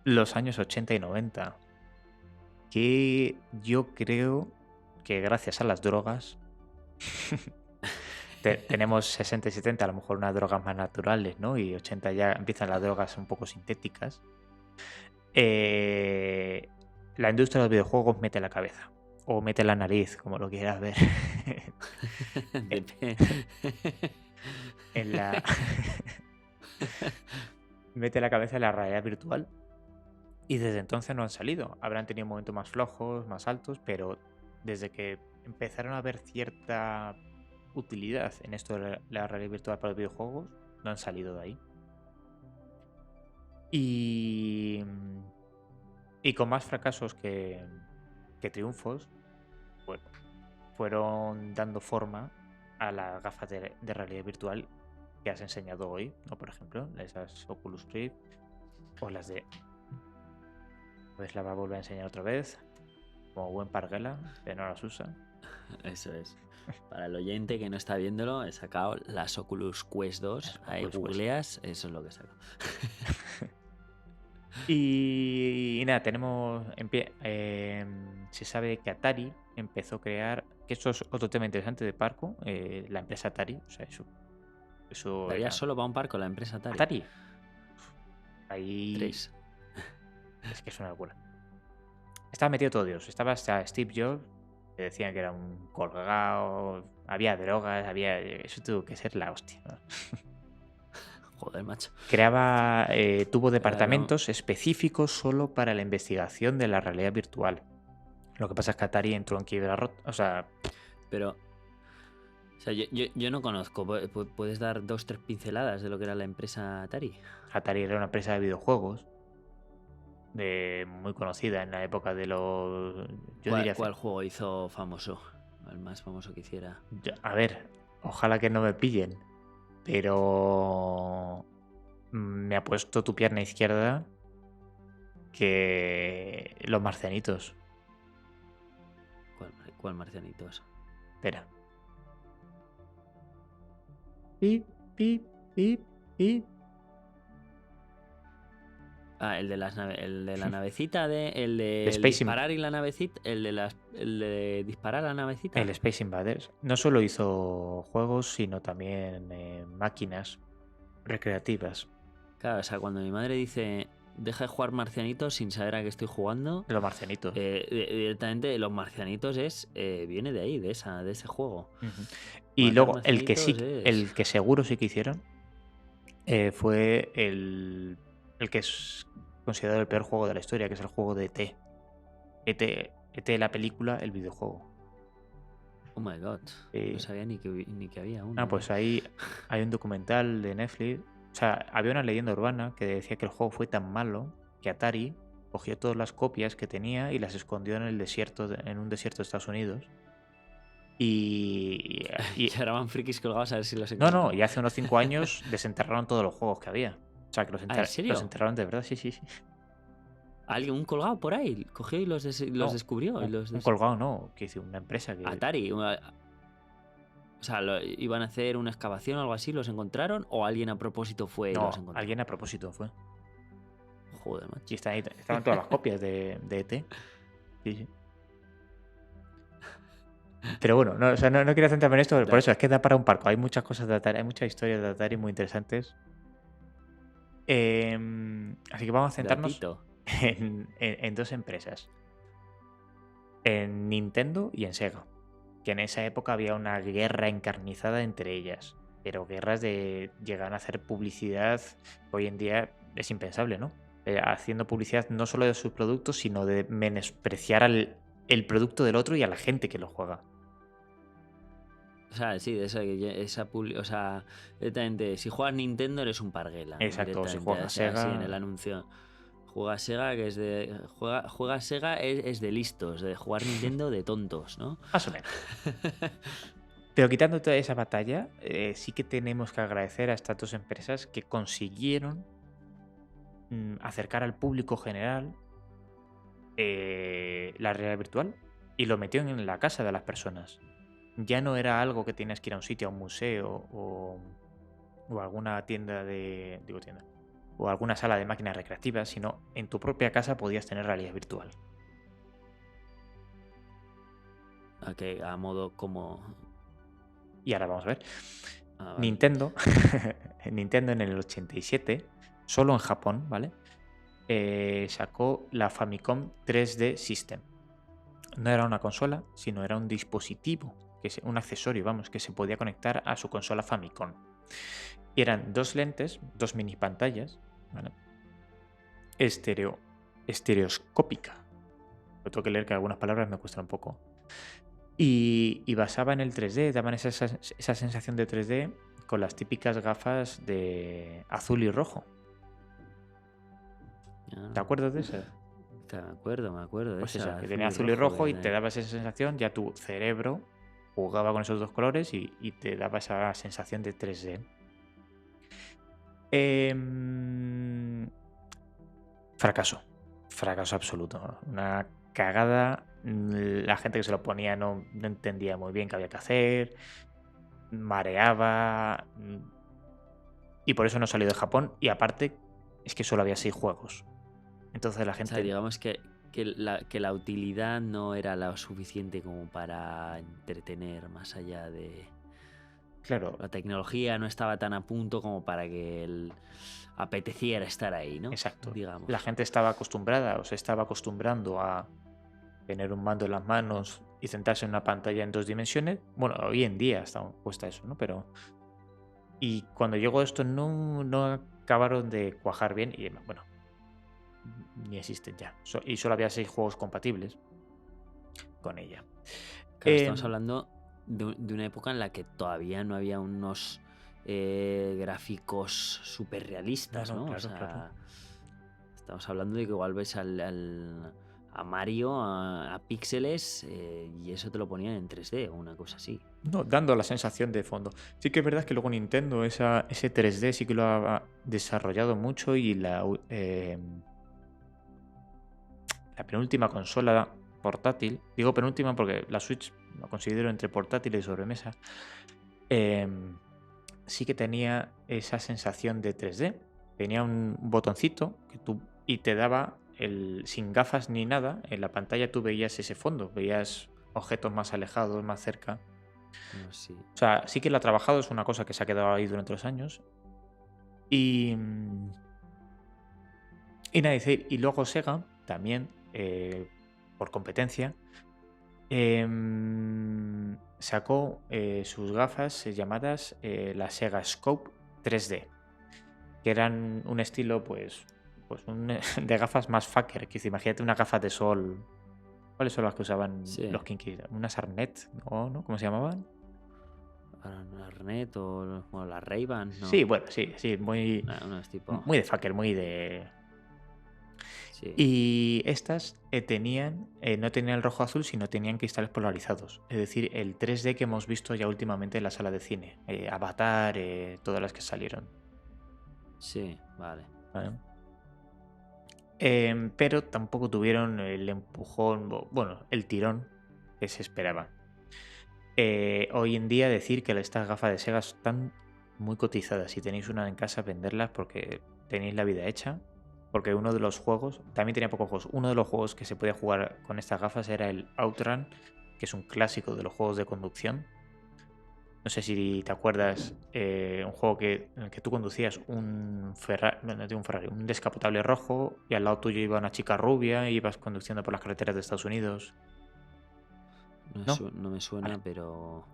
los años 80 y 90, que yo creo que gracias a las drogas tenemos 60 y 70, a lo mejor unas drogas más naturales, ¿no? Y 80 ya empiezan las drogas un poco sintéticas. Eh, la industria de los videojuegos mete la cabeza o mete la nariz, como lo quieras ver, en Dep- en la mete la cabeza en la realidad virtual y desde entonces no han salido. Habrán tenido momentos más flojos, más altos, pero desde que empezaron a ver cierta utilidad en esto de la realidad virtual para los videojuegos, no han salido de ahí. Y, y con más fracasos que triunfos, bueno, fueron dando forma a las gafas de realidad virtual que has enseñado hoy, ¿no? Por ejemplo, esas Oculus Rift o las de... Pues la va a volver a enseñar otra vez, como buen parguela, que no las usa. Eso es. Para el oyente que no está viéndolo, he sacado las Oculus Quest 2. Las Ahí Oculus Quest. googleas, eso es lo que he sacado. Y nada, tenemos en pie. Se sabe que Atari empezó a crear, que esto es otro tema interesante de Parco, la empresa Atari, o sea, eso Daría era solo para un par con la empresa Atari. Atari. Ahí 3. es que es una locura. Estaba metido todo Dios, estaba hasta Steve Jobs, que decían que era un colgado, había drogas, había, eso tuvo que ser la hostia, ¿no? Joder, macho. Creaba, tuvo Era lo- departamentos específicos solo para la investigación de la realidad virtual. Lo que pasa es que Atari entró en quiebra rota. O sea, Pero, o sea, yo no conozco. ¿Puedes dar 2-3 pinceladas de lo que era la empresa Atari? Atari era una empresa de videojuegos muy conocida en la época de los. Yo ¿Cuál, diría. cuál juego hizo famoso? El más famoso que hiciera. A ver, ojalá que no me pillen. Pero. Me ha puesto tu pierna izquierda que los marcianitos. ¿Cuál marcianitos? Espera. Pip, pip, pip, pip. Ah, el de el de la navecita, el El de Space, disparar y la navecita, el de disparar la el navecita. Space Invaders. No solo hizo juegos, sino también máquinas recreativas. Claro, o sea, cuando mi madre dice deja de jugar marcianitos sin saber a qué estoy jugando, Los marcianitos. directamente los marcianitos viene de ahí, de ese juego. Ujú. Y Matar luego el que marcianitos sí, es. el que seguro sí que hicieron fue el que es considerado el peor juego de la historia, que es el juego de ET. ET, la película, el videojuego. Oh my god. No Eh, sabía ni que había uno, tío. pues ahí hay un documental de Netflix. O sea, había una leyenda urbana que decía que el juego fue tan malo que Atari cogió todas las copias que tenía y las escondió en el desierto, en un desierto de Estados Unidos. Y, Y ahora van frikis colgados a ver si los no, encuentran. y hace unos 5 años desenterraron todos los juegos que había. O sea, que Ah, ¿en los serio? enterraron de verdad, sí, sí, sí. ¿Alguien, un colgado por ahí? Cogió y los No, descubrió. un colgado no, que hice una empresa que. Atari. O sea, ¿iban a hacer una excavación o algo así? ¿Los encontraron? ¿O alguien a propósito fue y los No, encontró? alguien a propósito fue. Joder, Y macho. estaban todas las copias de ET. Sí, sí. Pero bueno, no, o sea, no quería centrarme en esto, por eso es que da para un parco. Hay muchas cosas de Atari, hay muchas historias de Atari muy interesantes. Así que vamos a centrarnos Datito. en dos empresas. En Nintendo y en Sega. Que en esa época había una guerra encarnizada entre ellas. Pero guerras de llegar a hacer publicidad, hoy en día es impensable, ¿no? Haciendo publicidad no solo de sus productos, sino de menospreciar el producto del otro y a la gente que lo juega. O sea, sí, de o sea, directamente, si juegas Nintendo eres un parguela, Exacto, o si directamente, juegas así en el Sega, anuncio. Juega Sega, que es de. Juega Sega es de listos, de jugar Nintendo de tontos, ¿no? más o menos. Pero quitando toda esa batalla, sí que tenemos que agradecer a estas dos empresas que consiguieron acercar al público general la realidad virtual y lo metió en la casa de las personas. Ya no era algo que tenías que ir a un sitio, a un museo o a alguna tienda de. Digo tienda. o alguna sala de máquinas recreativas, sino en tu propia casa podías tener realidad virtual. A modo como... Y ahora vamos a ver. Vale. Nintendo, Nintendo en el 87, solo en Japón, ¿vale? Sacó la Famicom 3D System. No era una consola, sino era un dispositivo, un accesorio, vamos, que se podía conectar a su consola Famicom. Y eran dos lentes, dos mini pantallas, ¿vale? Estereoscópica. Lo tengo que leer, que algunas palabras me cuestan un poco. Y basaba en el 3D, daban esa sensación de 3D con las típicas gafas de azul y rojo. ¿Te acuerdas de esas? Me acuerdo de Pues esa. eso, que tenía azul y rojo y te daba esa sensación, ya tu cerebro jugaba con esos dos colores y te daba esa sensación de 3D. Fracaso absoluto. Una cagada. La gente que se lo ponía no entendía muy bien qué había que hacer, mareaba, y por eso no salió de Japón. Y aparte, es que solo había 6 juegos. Entonces la O sea, gente... digamos que la utilidad no era lo suficiente como para entretener más allá de... Claro, La tecnología no estaba tan a punto como para que él apeteciera estar ahí, ¿no? exacto. Digamos. La gente estaba acostumbrada o se estaba acostumbrando a tener un mando en las manos y sentarse en una pantalla en 2 dimensiones. Bueno, hoy en día cuesta eso, ¿no? Pero... Y cuando llegó esto no acabaron de cuajar bien y bueno, ni existen ya. Y solo había 6 juegos compatibles con ella. Claro, estamos hablando de una época en la que todavía no había unos gráficos súper realistas, ¿no? Claro, O sea, claro. estamos hablando de que igual ves a Mario a píxeles y eso te lo ponían en 3D o una cosa así. No, dando la sensación de fondo. Sí que es verdad que luego Nintendo ese 3D sí que lo ha desarrollado mucho y la penúltima consola portátil, digo penúltima porque la Switch lo considero entre portátil y sobremesa, sí que tenía esa sensación de 3D. Tenía un botoncito y te daba sin gafas ni nada, en la pantalla tú veías ese fondo, veías objetos más alejados, más cerca. Sí. O sea, sí que lo ha trabajado, es una cosa que se ha quedado ahí durante los años. Y nada, decir, y luego Sega también, por competencia, sacó sus gafas llamadas la Sega Scope 3D, que eran un estilo, pues de gafas más fucker. Que imagínate unas gafas de sol. ¿Cuáles son las que usaban los Kinky? Unas Arnett, ¿no? ¿Cómo se llamaban? Arnett o las Ray-Ban, ¿no? Sí, bueno, sí, muy, muy de fucker, muy de... Sí. Y estas no tenían el rojo azul, sino tenían cristales polarizados. Es decir, el 3D que hemos visto ya últimamente en la sala de cine. Avatar, todas las que salieron. Sí, vale. Pero tampoco tuvieron el empujón, bueno, el tirón que se esperaba. Hoy en día decir que estas gafas de Sega están muy cotizadas. Si tenéis una en casa, venderlas porque tenéis la vida hecha. Porque uno de los juegos, también tenía pocos juegos, uno de los juegos que se podía jugar con estas gafas era el Outrun, que es un clásico de los juegos de conducción. No sé si te acuerdas, un juego en el que tú conducías un Ferrari, no digo un Ferrari, un descapotable rojo y al lado tuyo iba una chica rubia y ibas conduciendo por las carreteras de Estados Unidos. No me suena, vale. Pero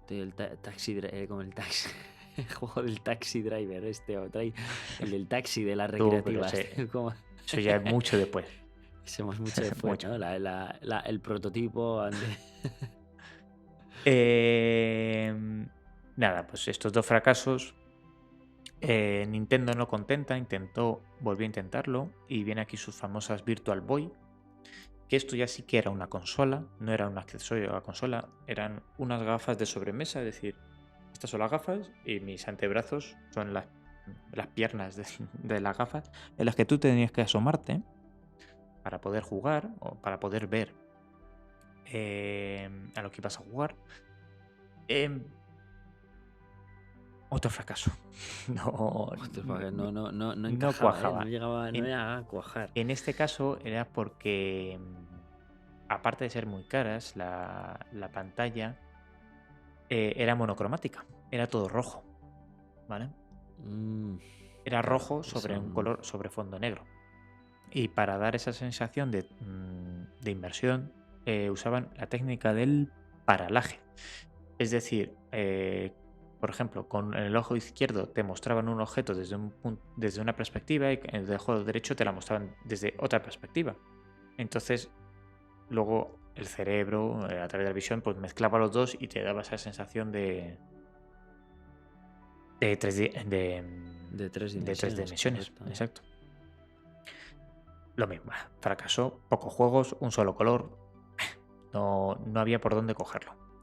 como el taxi. El juego del taxi driver, el del taxi de las recreativas. Eso ya es mucho después. Somos mucho después, mucho. ¿No? El prototipo. Nada, pues estos dos fracasos. Nintendo no contenta, volvió a intentarlo y viene aquí sus famosas Virtual Boy. Que esto ya sí que era una consola, no era un accesorio a la consola, eran unas gafas de sobremesa, es decir, estas son las gafas y mis antebrazos son las piernas de las gafas en las que tú tenías que asomarte para poder jugar o para poder ver a lo que ibas a jugar. Otro fracaso. No, Ostras, porque no no encajaba, ¿eh? cuajaba. No En, llegaba a cuajar. en este caso era porque, aparte de ser muy caras, la pantalla era monocromática. Era todo rojo, ¿vale? Mm, Era claro, rojo eso. sobre un color, sobre fondo negro. Y para dar esa sensación de inmersión, usaban la técnica del paralaje. Es decir, por ejemplo, con el ojo izquierdo te mostraban un objeto desde una perspectiva y el de ojo derecho te la mostraban desde otra perspectiva. Entonces, luego el cerebro, a través de la visión, pues mezclaba los dos y te daba esa sensación de De tres de tres dimensiones, dimensiones. correcto. Exacto. Lo mismo, fracasó, pocos juegos, un solo color, no había por dónde cogerlo.